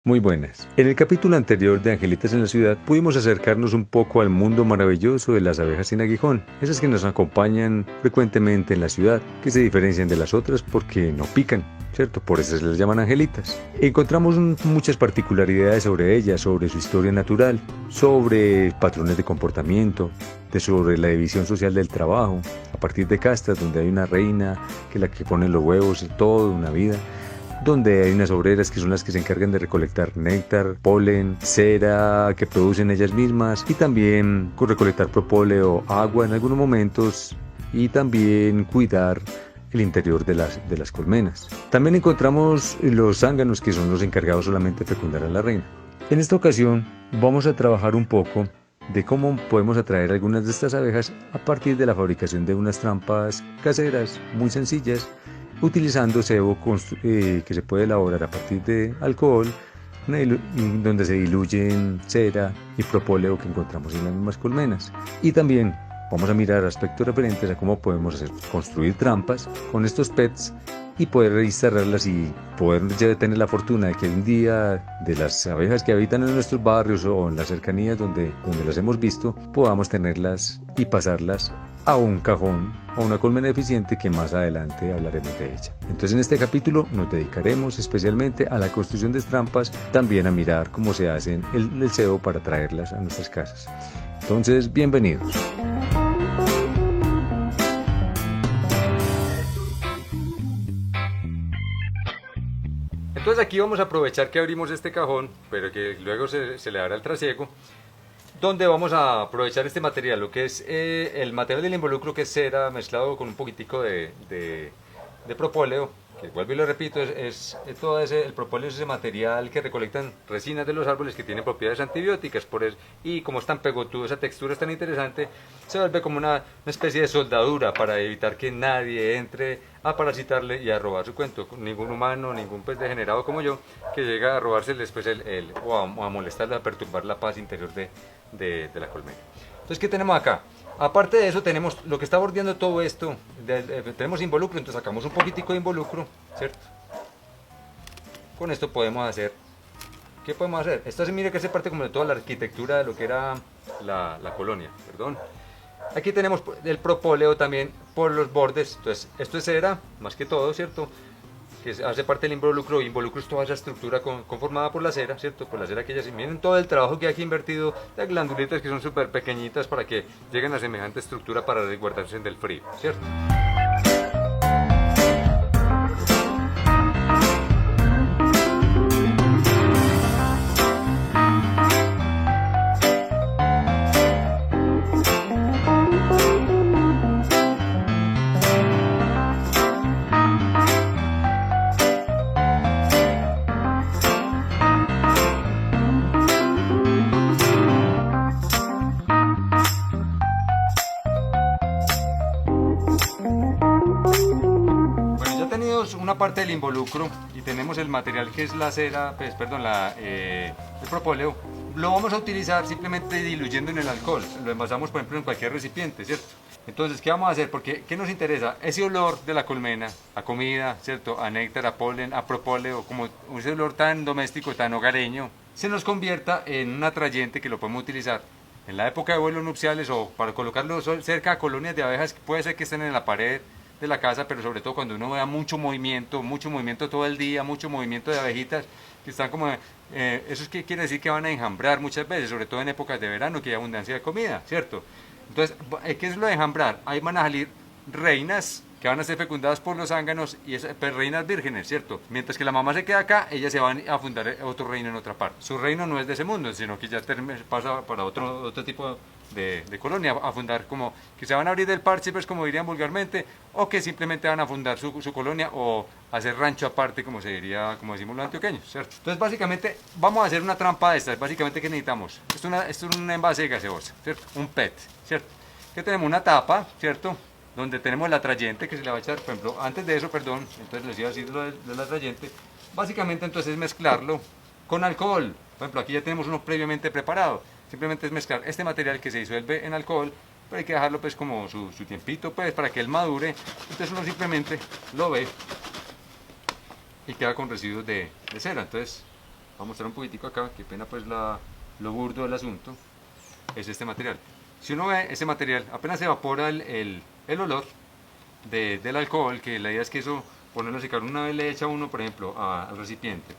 Muy buenas. En el capítulo anterior de Angelitas en la Ciudad pudimos acercarnos un poco al mundo maravilloso de las abejas sin aguijón, esas que nos acompañan frecuentemente en la ciudad, que se diferencian de las otras porque no pican, ¿cierto? Por eso se les llaman angelitas. Encontramos muchas particularidades sobre ellas, sobre su historia natural, sobre patrones de comportamiento, sobre la división social del trabajo, a partir de castas donde hay una reina que es la que pone los huevos, toda una vida, donde hay unas obreras que son las que se encargan de recolectar néctar, polen, cera que producen ellas mismas y también recolectar propóleo, agua en algunos momentos y también cuidar el interior de las colmenas. También encontramos los zánganos que son los encargados solamente de fecundar a la reina. En esta ocasión vamos a trabajar un poco de cómo podemos atraer algunas de estas abejas a partir de la fabricación de unas trampas caseras muy sencillas, utilizando cebo que se puede elaborar a partir de alcohol, donde se diluyen cera y propóleo que encontramos en las mismas colmenas. Y también vamos a mirar aspectos referentes a cómo podemos construir trampas con estos PETs y poder instalarlas y poder ya tener la fortuna de que un día de las abejas que habitan en nuestros barrios o en las cercanías donde las hemos visto, podamos tenerlas y pasarlas a un cajón o una colmena eficiente que más adelante hablaremos de ella. Entonces en este capítulo nos dedicaremos especialmente a la construcción de trampas, también a mirar cómo se hacen el cebo para traerlas a nuestras casas. Entonces, bienvenidos. Entonces aquí vamos a aprovechar que abrimos este cajón, pero que luego se le dará el trasiego, donde vamos a aprovechar este material, lo que es el material del involucro, que es cera mezclado con un poquitico de propóleo, que vuelvo y lo repito, todo el propóleo es ese material que recolectan resinas de los árboles que tienen propiedades antibióticas, y como es tan pegotudo, esa textura es tan interesante, se vuelve como una especie de soldadura para evitar que nadie entre a parasitarle y a robar su cuento. Ningún humano, ningún pez degenerado como yo, que llega a robarse después o a molestarle, a perturbar la paz interior de la colmena. Entonces, ¿qué tenemos acá? Aparte de eso, tenemos lo que está bordeando todo esto, tenemos involucro, entonces sacamos un poquitico de involucro, ¿cierto? Con esto podemos hacer, ¿qué podemos hacer? Esto se mira que hace parte como de toda la arquitectura de lo que era la colonia, perdón. Aquí tenemos el propóleo también por los bordes, entonces esto es cera, más que todo, ¿cierto? Que hace parte del involucro. Involucro es toda esa estructura conformada por la cera, ¿cierto? Por la cera que ellas, miren todo el trabajo que hay aquí invertido, las glandulitas que son súper pequeñitas para que lleguen a semejante estructura para resguardarse del frío, ¿cierto? Una parte del involucro y tenemos el material que es la cera, el propóleo. Lo vamos a utilizar simplemente diluyendo en el alcohol. Lo envasamos, por ejemplo, en cualquier recipiente, ¿cierto? Entonces, ¿qué vamos a hacer? Porque, ¿qué nos interesa? Ese olor de la colmena, a comida, ¿cierto? A néctar, a polen, a propóleo, como ese olor tan doméstico, tan hogareño, se nos convierta en un atrayente que lo podemos utilizar en la época de vuelos nupciales o para colocarlo cerca de colonias de abejas, que puede ser que estén en la pared de la casa, pero sobre todo cuando uno vea mucho movimiento todo el día, mucho movimiento de abejitas que están como, eso es que quiere decir que van a enjambrar muchas veces, sobre todo en épocas de verano que hay abundancia de comida, ¿cierto? Entonces, ¿qué es lo de enjambrar? Ahí van a salir reinas que van a ser fecundadas por los zánganos y pues, reinas vírgenes, ¿cierto? Mientras que la mamá se queda acá, ellas se van a fundar otro reino en otra parte. Su reino no es de ese mundo, sino que ya pasa para otro tipo de colonia, a fundar como que se van a abrir del parche, pues como dirían vulgarmente, o que simplemente van a fundar su colonia o hacer rancho aparte, como se diría, como decimos los antioqueños, ¿cierto? Entonces básicamente vamos a hacer una trampa de estas. Básicamente, ¿qué necesitamos? Esto es un envase de gaseosa, ¿cierto? Un PET, ¿cierto? Que tenemos una tapa, ¿cierto? Donde tenemos el atrayente que se le va a echar, por ejemplo, antes de eso, perdón, entonces les iba a decir lo del atrayente. Básicamente entonces es mezclarlo con alcohol. Por ejemplo, aquí ya tenemos uno previamente preparado. Simplemente es mezclar este material que se disuelve en alcohol, pero hay que dejarlo pues como su tiempito pues para que él madure. Entonces uno simplemente lo ve y queda con residuos de cera. Entonces Voy a mostrar un poquitico acá, qué pena pues lo burdo del asunto, es este material. Si uno ve ese material, apenas se evapora el olor del alcohol, que la idea es que eso, ponerlo a secar una vez le echa uno, por ejemplo, al recipiente.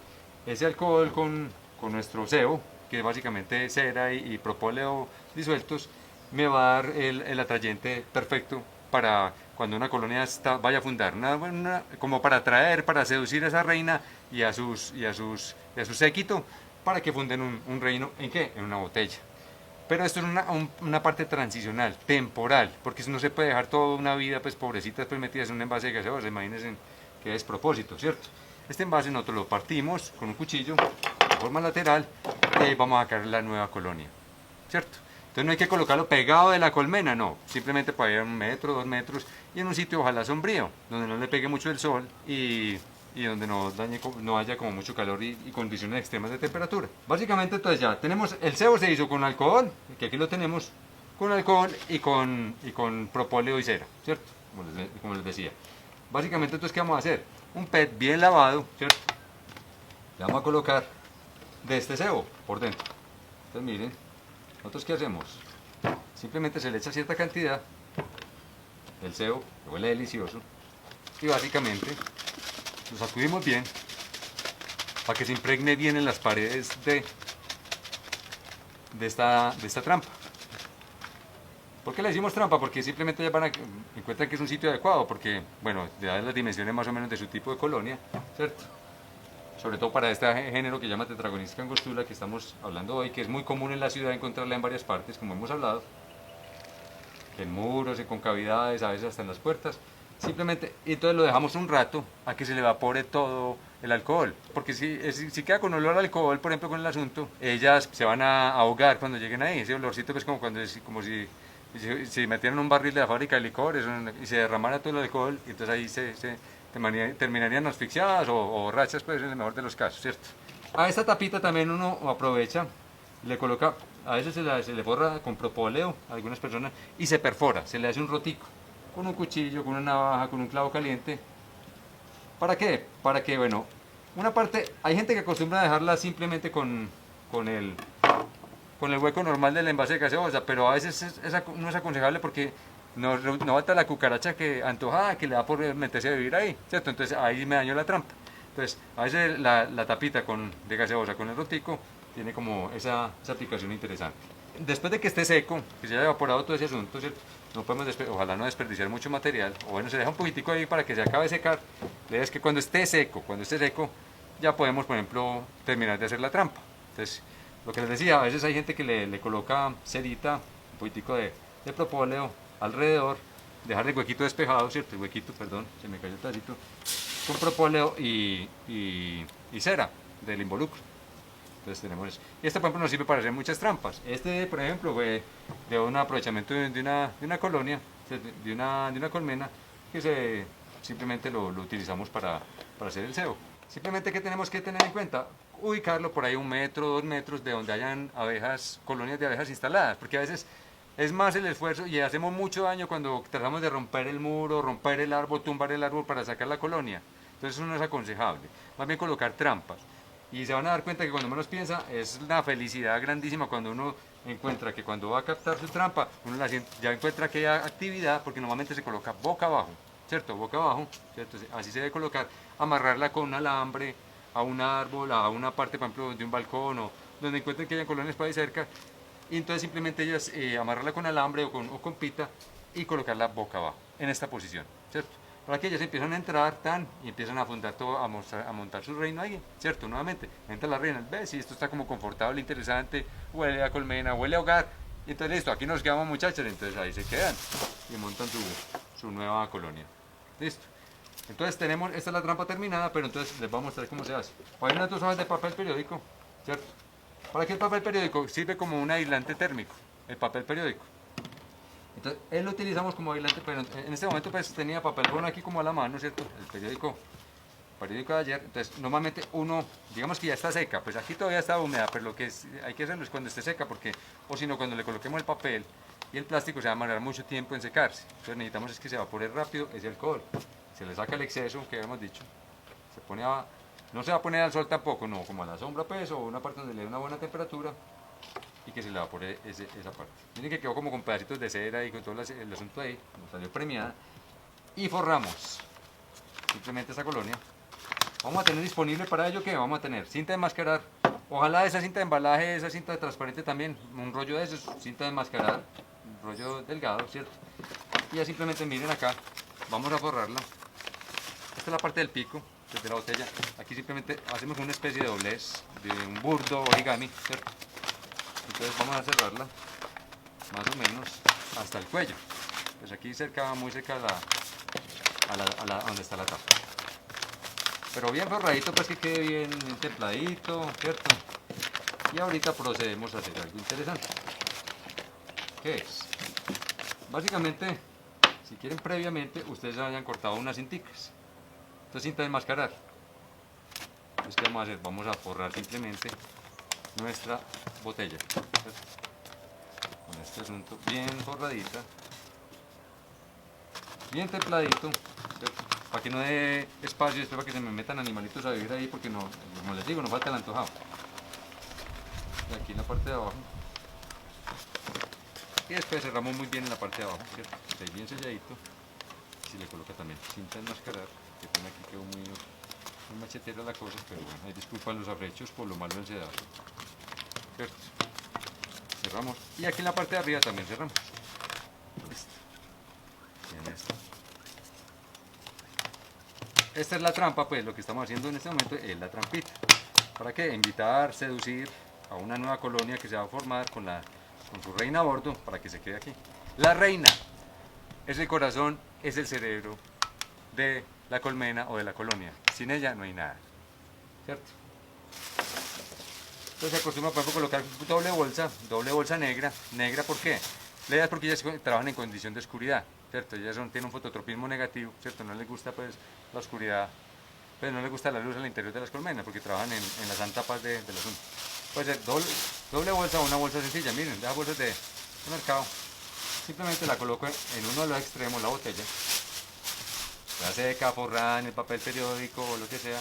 Ese alcohol con nuestro sebo, que es básicamente cera y propóleo disueltos, me va a dar el atrayente perfecto para cuando una colonia vaya a fundar, como para atraer, para seducir a esa reina y a su séquito, para que funden un reino, ¿en qué? En una botella. Pero esto es una parte transicional, temporal, porque no se puede dejar toda una vida, pues pobrecitas, pues metidas en un envase de gaseosa, imagínense qué despropósito, ¿cierto? Este envase nosotros lo partimos con un cuchillo de forma lateral y ahí vamos a sacar la nueva colonia, ¿cierto? Entonces no hay que colocarlo pegado de la colmena, no, simplemente para ir a 1 metro, 2 metros y en un sitio ojalá sombrío, donde no le pegue mucho el sol y donde no haya como mucho calor y condiciones extremas de temperatura. Básicamente entonces ya tenemos, el cebo se hizo con alcohol, que aquí lo tenemos, con alcohol y con propóleo y cera, ¿cierto? Como les decía. Básicamente entonces, ¿qué vamos a hacer? Un PET bien lavado, ¿cierto? Le vamos a colocar de este cebo por dentro. Entonces miren, nosotros ¿qué hacemos? Simplemente se le echa cierta cantidad del cebo, que huele delicioso, y básicamente lo sacudimos bien para que se impregne bien en las paredes de esta trampa. ¿Por qué le decimos trampa? Porque simplemente ya encuentran que es un sitio adecuado, porque, bueno, dadas las dimensiones más o menos de su tipo de colonia, ¿cierto? Sobre todo para este género que llama Tetragonistica angostula, que estamos hablando hoy, que es muy común en la ciudad encontrarla en varias partes, como hemos hablado, en muros, en concavidades, a veces hasta en las puertas. Simplemente, y entonces lo dejamos un rato a que se le evapore todo el alcohol, porque si queda con olor al alcohol, por ejemplo, con el asunto, ellas se van a ahogar cuando lleguen ahí. Ese olorcito que es como si metieran un barril de la fábrica de licores y se derramara todo el alcohol, y entonces ahí terminarían asfixiadas o borrachas, pues en el mejor de los casos, ¿cierto? A esta tapita también uno aprovecha, le coloca, a veces se le forra con propóleo a algunas personas y se perfora, se le hace un rotico con un cuchillo, con una navaja, con un clavo caliente. ¿Para qué? Para que, bueno, una parte, hay gente que acostumbra a dejarla simplemente con el hueco normal del envase de gaseosa, pero a veces no es aconsejable porque no falta la cucaracha que antojada que le da por meterse a vivir ahí, ¿cierto? Entonces ahí me dañó la trampa. Entonces, a veces la tapita de gaseosa con el rotico tiene como esa aplicación interesante. Después de que esté seco, que se haya evaporado todo ese asunto, ¿cierto? No podemos ojalá no desperdiciar mucho material, o bueno, se deja un poquitico ahí para que se acabe de secar. La idea es que cuando esté seco, ya podemos, por ejemplo, terminar de hacer la trampa. Entonces, lo que les decía, a veces hay gente que le coloca cerita, un poquitico de propóleo alrededor, dejar el huequito despejado, ¿cierto? El huequito, perdón, se me cayó el tacito, con propóleo y cera del involucro. Entonces tenemos eso. Y este, por ejemplo, nos sirve para hacer muchas trampas. Este, por ejemplo, fue de un aprovechamiento de una colonia, de una colmena, que simplemente lo utilizamos para hacer el cebo. Simplemente, ¿qué tenemos que tener en cuenta? Ubicarlo por ahí 1 metro, 2 metros de donde hayan colonias de abejas instaladas, porque a veces es más el esfuerzo y hacemos mucho daño cuando tratamos de romper el muro, romper el árbol, tumbar el árbol para sacar la colonia. Entonces eso no es aconsejable. Más bien colocar trampas. Y se van a dar cuenta que cuando menos piensa es una felicidad grandísima cuando uno encuentra que cuando va a captar su trampa, uno ya encuentra que hay actividad, porque normalmente se coloca boca abajo, ¿cierto? Boca abajo, ¿cierto? Así se debe colocar, amarrarla con un alambre a un árbol, a una parte, por ejemplo, de un balcón o donde encuentren que haya colonias por ahí cerca, y entonces simplemente ellas amarrarla con alambre o con pita y colocarla boca abajo, en esta posición, ¿cierto? Para que ellas empiezan a entrar y empiezan a fundar todo, a montar su reino ahí, ¿cierto? Nuevamente, entra la reina, ve si esto está como confortable, interesante, huele a colmena, huele a hogar, y entonces listo, aquí nos quedamos muchachos, entonces ahí se quedan y montan su nueva colonia. Listo. Entonces esta es la trampa terminada, pero entonces les voy a mostrar cómo se hace. Hay unas 2 hojas de papel periódico, ¿cierto? ¿Para qué el papel periódico? Sirve como un aislante térmico, el papel periódico. Entonces, él lo utilizamos como aislante, pero en este momento pues tenía papel bueno aquí como a la mano, ¿cierto? El periódico de ayer. Entonces, normalmente digamos que ya está seca, pues aquí todavía está húmeda, pero lo que hay que hacerlo es cuando esté seca, porque, o si no, cuando le coloquemos el papel y el plástico se va a demorar mucho tiempo en secarse. Entonces necesitamos es que se evapore rápido ese alcohol. Se le saca el exceso que habíamos dicho, se pone No se va a poner al sol tampoco, no, como a la sombra pues, o una parte donde le dé una buena temperatura y que se le va a poner esa parte. Miren que quedó como con pedacitos de cera y con todo el asunto ahí, nos salió premiada. Y forramos simplemente esta colonia. Vamos a tener disponible para ello, ¿qué? Vamos a tener cinta de enmascarar. Ojalá esa cinta de embalaje, esa cinta transparente también, un rollo de esos, cinta de enmascarar, un rollo delgado, ¿cierto? Y ya simplemente miren acá, vamos a forrarla. Esta es la parte del pico, desde la botella. Aquí simplemente hacemos una especie de doblez, de un burdo origami, ¿cierto? Entonces vamos a cerrarla, más o menos, hasta el cuello. Pues aquí cerca, muy cerca a donde está la tapa. Pero bien forradito, pues que quede bien templadito, ¿cierto? Y ahorita procedemos a hacer algo interesante. ¿Qué es? Básicamente, si quieren previamente, ustedes ya hayan cortado unas cinticas. Esto es cinta de enmascarar. Entonces, ¿qué vamos a hacer? Vamos a forrar simplemente nuestra botella, ¿cierto? Con este asunto bien forradita, bien templadito, ¿cierto? Para que no dé espacio después para que se me metan animalitos a vivir ahí, porque no, como les digo, no falta el antojado. Y aquí en la parte de abajo. Y después cerramos muy bien en la parte de abajo, ¿cierto? Está bien selladito. Si le coloca también cinta de enmascarar, que pone aquí quedó muy machetera la cosa, pero bueno, ahí disculpan los afrechos por lo malo del sedado. ¿Cierto? Cerramos. Y aquí en la parte de arriba también cerramos. Listo. Bien, esto. Esta es la trampa, pues lo que estamos haciendo en este momento es la trampita. ¿Para qué? Invitar, seducir a una nueva colonia que se va a formar con su reina a bordo para que se quede aquí. La reina es el corazón, es el cerebro de la colmena o de la colonia. Sin ella no hay nada, ¿cierto? Entonces se acostumbra por ejemplo colocar doble bolsa negra. ¿Negra por qué? La idea es porque ellas trabajan en condición de oscuridad, ¿cierto? Ellas tienen un fototropismo negativo, ¿cierto? No les gusta pues la oscuridad, pues no les gusta la luz al interior de las colmenas porque trabajan en la santa paz del asunto. Puede ser doble bolsa o una bolsa sencilla, miren, de esas bolsas de mercado. Simplemente la coloco en uno de los extremos, la botella. La seca, forrada en el papel periódico o lo que sea.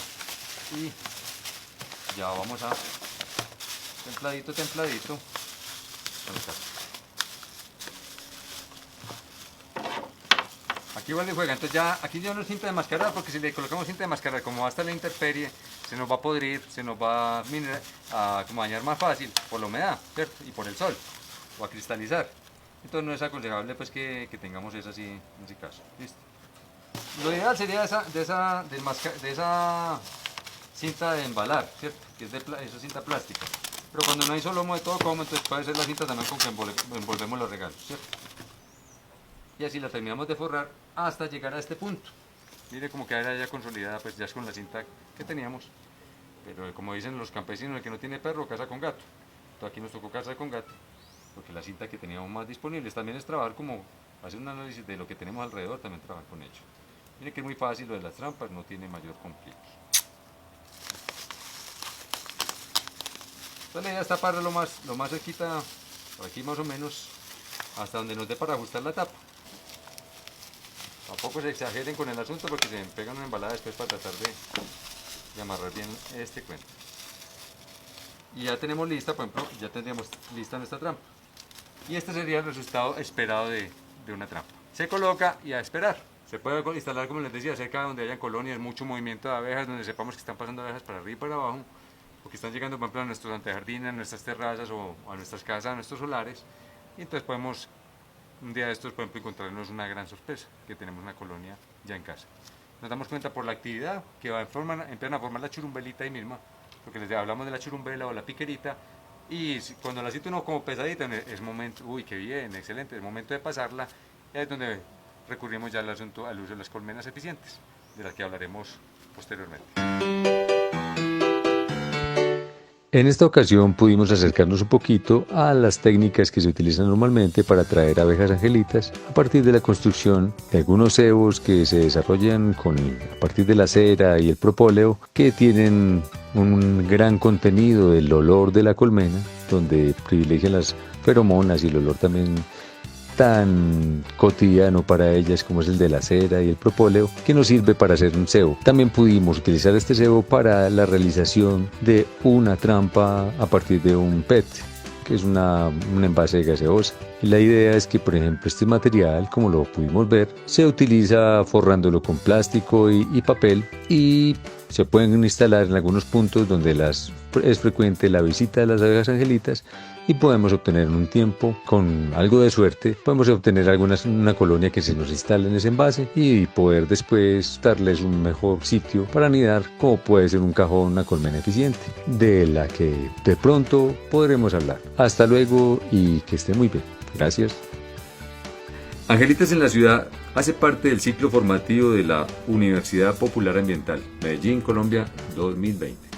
Y ya vamos a templadito. Aquí igual juega, entonces ya, aquí ya no es cinta de enmascarar, porque si le colocamos cinta de enmascarar, como va a estar la intemperie, se nos va a podrir, se nos va a como dañar más fácil por la humedad, ¿cierto? Y por el sol, o a cristalizar. Entonces no es aconsejable pues que tengamos esa así en ese caso. Listo. Lo ideal sería de esa cinta de embalar, ¿cierto? Que es esa cinta plástica. Pero cuando no hay solomo de todo como, entonces puede ser la cinta también con que envolvemos los regalos, ¿cierto? Y así la terminamos de forrar hasta llegar a este punto. Mire como queda ya consolidada, pues ya es con la cinta que teníamos. Pero como dicen los campesinos, el que no tiene perro, casa con gato. Entonces aquí nos tocó casa con gato, porque la cinta que teníamos más disponible también es trabajar como, hacer un análisis de lo que tenemos alrededor, también trabajar con ello. Mire que es muy fácil lo de las trampas, no tiene mayor complique. Entonces la idea es taparlo lo más cerquita, por aquí más o menos, hasta donde nos dé para ajustar la tapa. Tampoco se exageren con el asunto porque se pegan una embalada después para tratar de amarrar bien este cuento. Y ya tenemos lista, por ejemplo, ya tendríamos lista nuestra trampa. Y este sería el resultado esperado de una trampa. Se coloca y a esperar. Se puede instalar, como les decía, cerca de donde hayan colonias, mucho movimiento de abejas, donde sepamos que están pasando abejas para arriba y para abajo, o que están llegando, por ejemplo, a nuestros antejardines, a nuestras terrazas o a nuestras casas, a nuestros solares. Y entonces podemos, un día de estos, por ejemplo, encontrarnos una gran sorpresa, que tenemos una colonia ya en casa. Nos damos cuenta por la actividad que empiezan a formar la churumbelita ahí misma, porque les hablamos de la churumbela o la piquerita, y cuando la siente uno como pesadita, es momento, uy, qué bien, excelente, es momento de pasarla, y ahí es donde recurrimos ya al asunto, al uso de las colmenas eficientes, de las que hablaremos posteriormente. En esta ocasión pudimos acercarnos un poquito a las técnicas que se utilizan normalmente para atraer abejas angelitas a partir de la construcción de algunos cebos que se desarrollan a partir de la cera y el propóleo, que tienen un gran contenido del olor de la colmena, donde privilegian las feromonas y el olor también tan cotidiano para ellas como es el de la cera y el propóleo, que nos sirve para hacer un cebo. También pudimos utilizar este cebo para la realización de una trampa a partir de un PET, que es un envase gaseosa. Y la idea es que, por ejemplo, este material, como lo pudimos ver, se utiliza forrándolo con plástico y papel, y se pueden instalar en algunos puntos donde es frecuente la visita de las abejas angelitas, y podemos obtener en un tiempo, con algo de suerte, podemos obtener una colonia que se nos instale en ese envase y poder después darles un mejor sitio para anidar, como puede ser un cajón, una colmena eficiente, de la que de pronto podremos hablar. Hasta luego y que esté muy bien. Gracias. Angelitas en la Ciudad hace parte del ciclo formativo de la Universidad Popular Ambiental, Medellín, Colombia, 2020.